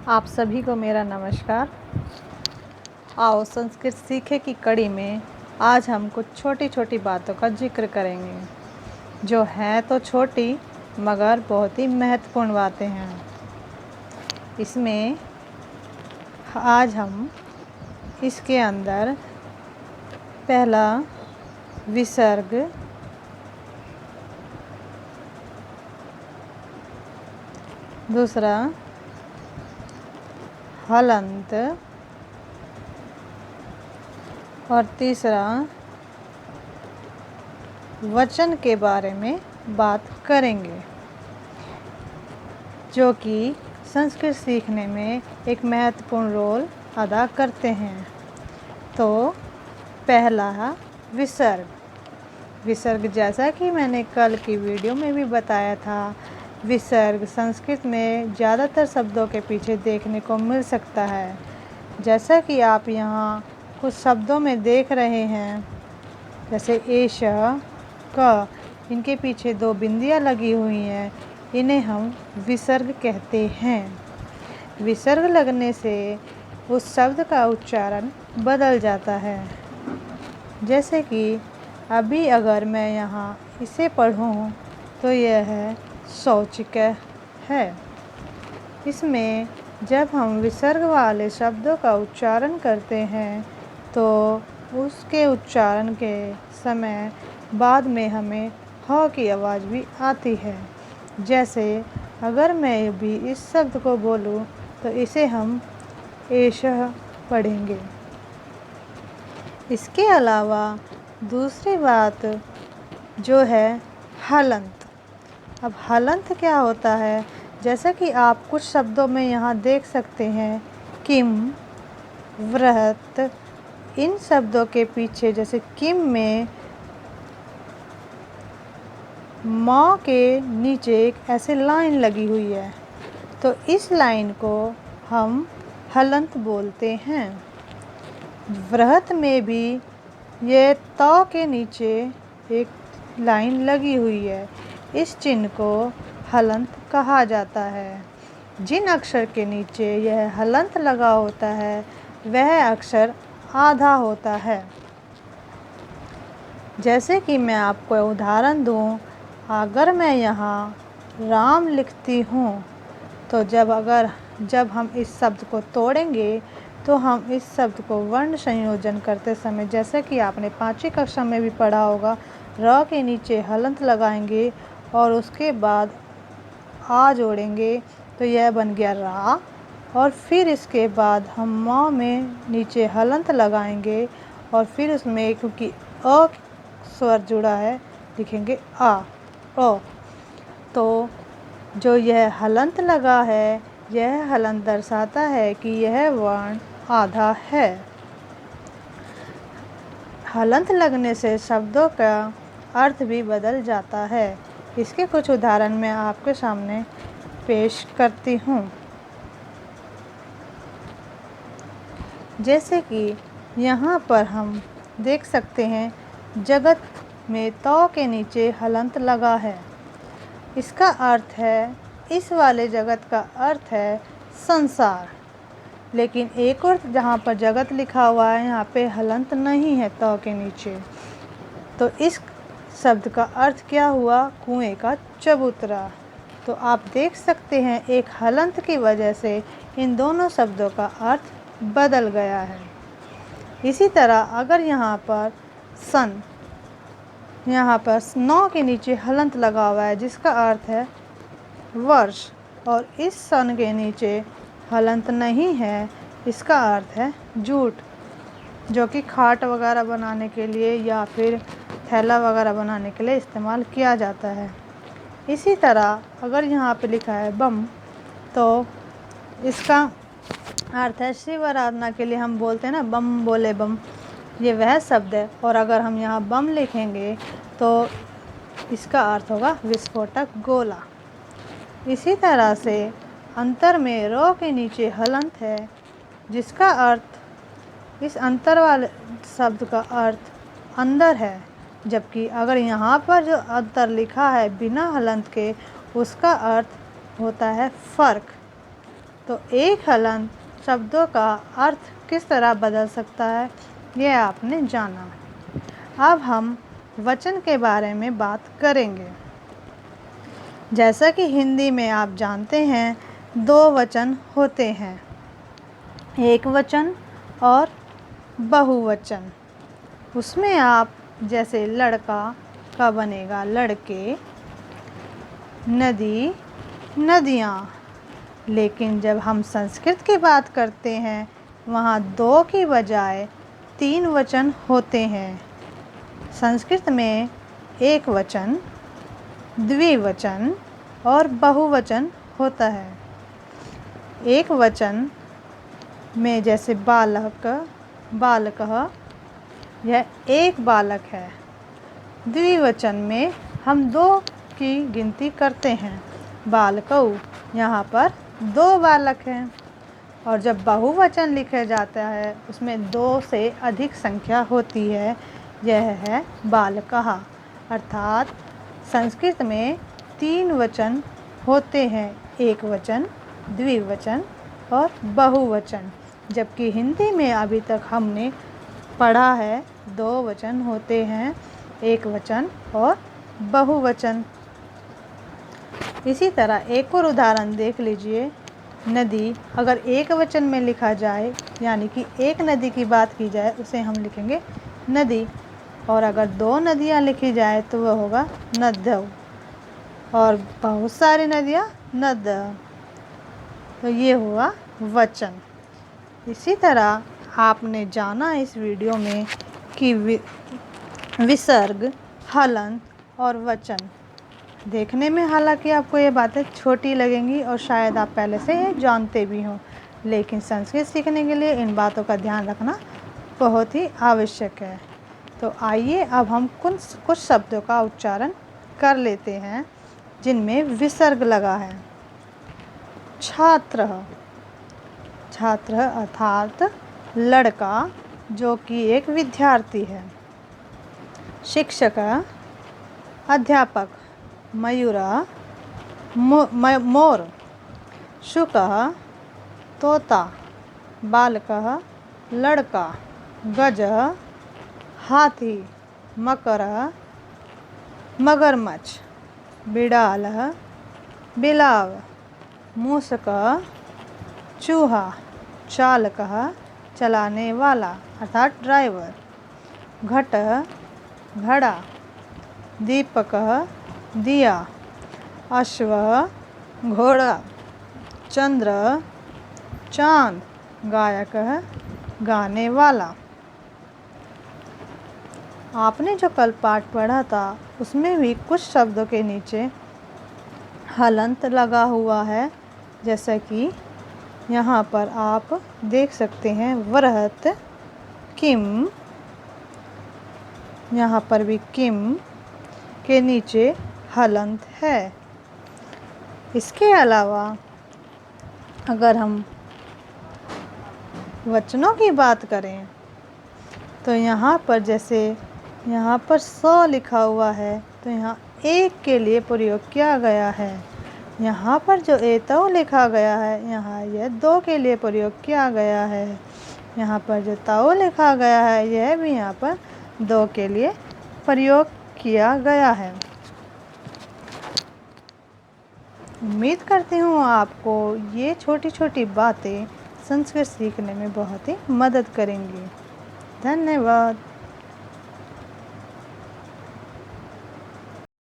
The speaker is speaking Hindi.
आप सभी को मेरा नमस्कार। आओ संस्कृत सीखे की कड़ी में आज हम कुछ छोटी छोटी बातों का जिक्र करेंगे जो हैं तो छोटी मगर बहुत ही महत्वपूर्ण बातें हैं। इसमें आज हम इसके अंदर पहला विसर्ग, दूसरा हलंत और तीसरा वचन के बारे में बात करेंगे जो कि संस्कृत सीखने में एक महत्वपूर्ण रोल अदा करते हैं। तो पहला विसर्ग। विसर्ग, जैसा कि मैंने कल की वीडियो में भी बताया था, विसर्ग संस्कृत में ज़्यादातर शब्दों के पीछे देखने को मिल सकता है। जैसा कि आप यहाँ कुछ शब्दों में देख रहे हैं, जैसे एष, क, इनके पीछे दो बिंदियाँ लगी हुई हैं, इन्हें हम विसर्ग कहते हैं। विसर्ग लगने से उस शब्द का उच्चारण बदल जाता है। जैसे कि अभी अगर मैं यहाँ इसे पढ़ूँ तो यह है शौचिक है। इसमें जब हम विसर्ग वाले शब्दों का उच्चारण करते हैं तो उसके उच्चारण के समय बाद में हमें ह की आवाज़ भी आती है। जैसे अगर मैं भी इस शब्द को बोलूँ तो इसे हम एषः पढ़ेंगे। इसके अलावा दूसरी बात जो है हलंत। अब हलंत क्या होता है, जैसा कि आप कुछ शब्दों में यहाँ देख सकते हैं, किम, वृहत, इन शब्दों के पीछे जैसे किम में माँ के नीचे एक ऐसे लाइन लगी हुई है, तो इस लाइन को हम हलंत बोलते हैं। वृहत में भी ये त के नीचे एक लाइन लगी हुई है, इस चिन्ह को हलंत कहा जाता है। जिन अक्षर के नीचे यह हलंत लगा होता है वह अक्षर आधा होता है। जैसे कि मैं आपको उदाहरण दूं, अगर मैं यहाँ राम लिखती हूँ तो जब हम इस शब्द को तोड़ेंगे तो हम इस शब्द को वर्ण संयोजन करते समय, जैसे कि आपने 5वीं कक्षा में भी पढ़ा होगा, र के नीचे हलंत लगाएंगे और उसके बाद आ जोड़ेंगे तो यह बन गया रा, और फिर इसके बाद हम म में नीचे हलंत लगाएंगे और फिर उसमें क्योंकि अ स्वर जुड़ा है लिखेंगे आ, ओ। तो जो यह हलंत लगा है, यह हलंत दर्शाता है कि यह वर्ण आधा है। हलंत लगने से शब्दों का अर्थ भी बदल जाता है। इसके कुछ उदाहरण मैं आपके सामने पेश करती हूँ। जैसे कि यहाँ पर हम देख सकते हैं, जगत में त के नीचे हलंत लगा है। इसका अर्थ है, इस वाले जगत का अर्थ है संसार। लेकिन एक और जहाँ पर जगत लिखा हुआ है, यहाँ पे हलंत नहीं है त के नीचे, तो इस शब्द का अर्थ क्या हुआ, कुएं का चबूतरा। तो आप देख सकते हैं एक हलंत की वजह से इन दोनों शब्दों का अर्थ बदल गया है। इसी तरह अगर यहाँ पर सन, यहाँ पर नौ के नीचे हलंत लगा हुआ है जिसका अर्थ है वर्ष, और इस सन के नीचे हलंत नहीं है, इसका अर्थ है जूट, जो कि खाट वगैरह बनाने के लिए या फिर थैला वगैरह बनाने के लिए इस्तेमाल किया जाता है। इसी तरह अगर यहाँ पे लिखा है बम, तो इसका अर्थ है शिव आराधना के लिए हम बोलते हैं ना, बम बोले बम, ये वह शब्द है। और अगर हम यहाँ बम लिखेंगे तो इसका अर्थ होगा विस्फोटक गोला। इसी तरह से अंतर में रो के नीचे हलंत है, जिसका अर्थ, इस अंतर वाले शब्द का अर्थ अंदर है, जबकि अगर यहाँ पर जो अंतर लिखा है बिना हलंत के, उसका अर्थ होता है फ़र्क। तो एक हलंत शब्दों का अर्थ किस तरह बदल सकता है, यह आपने जाना। अब हम वचन के बारे में बात करेंगे। जैसा कि हिंदी में आप जानते हैं, दो वचन होते हैं, एक वचन और बहुवचन। उसमें आप जैसे लड़का का बनेगा लड़के, नदी नदियाँ। लेकिन जब हम संस्कृत की बात करते हैं, वहाँ दो की बजाय तीन वचन होते हैं। संस्कृत में एक वचन, द्विवचन और बहुवचन होता है। एक वचन में जैसे बालक, बालकः, यह एक बालक है। द्विवचन में हम दो की गिनती करते हैं, बालकौ, यहाँ पर दो बालक हैं। और जब बहुवचन लिखा जाता है, उसमें दो से अधिक संख्या होती है, यह है बालकः। अर्थात संस्कृत में तीन वचन होते हैं, एक वचन, द्विवचन और बहुवचन। जबकि हिंदी में अभी तक हमने पढ़ा है दो वचन होते हैं, एक वचन और बहुवचन। इसी तरह एक और उदाहरण देख लीजिए। नदी अगर एक वचन में लिखा जाए, यानी कि एक नदी की बात की जाए, उसे हम लिखेंगे नदी। और अगर दो नदियाँ लिखी जाए तो वह होगा नद्यौ, और बहुत सारी नदियाँ नद्यः। तो ये हुआ वचन। इसी तरह आपने जाना इस वीडियो में कि विसर्ग, हलंत और वचन। देखने में हालांकि आपको ये बातें छोटी लगेंगी और शायद आप पहले से ये जानते भी हों, लेकिन संस्कृत सीखने के लिए इन बातों का ध्यान रखना बहुत ही आवश्यक है। तो आइए अब हम कुछ शब्दों का उच्चारण कर लेते हैं जिनमें विसर्ग लगा है। छात्र, छात्र अर्थात लड़का जो कि एक विद्यार्थी है। शिक्षक, अध्यापक। मयूरः, मोर। शुकः, तोता। बालकः, लड़का। गजः, हाथी। मकरः, मगरमच्छ। बिड़ालः, बिलाव। मूषकः, चूहा। चालकः, चलाने वाला अर्थात ड्राइवर। घटः, घड़ा। दीपकः, दिया। अश्वः, घोड़ा। चंद्र, चाँद। गायकः, गाने वाला। आपने जो कल पाठ पढ़ा था, उसमें भी कुछ शब्दों के नीचे हलंत लगा हुआ है, जैसा कि यहाँ पर आप देख सकते हैं। वरहत, किम, यहाँ पर भी किम के नीचे हलंत है। इसके अलावा अगर हम वचनों की बात करें तो यहाँ पर जैसे यहाँ पर 100 लिखा हुआ है, तो यहाँ एक के लिए प्रयोग किया गया है। यहाँ पर जो एतौ लिखा गया है, यहाँ यह दो के लिए प्रयोग किया गया है। यहाँ पर जो तौ लिखा गया है, यह भी यहाँ पर दो के लिए प्रयोग किया गया है। उम्मीद करती हूँ आपको ये छोटी छोटी बातें संस्कृत सीखने में बहुत ही मदद करेंगी। धन्यवाद।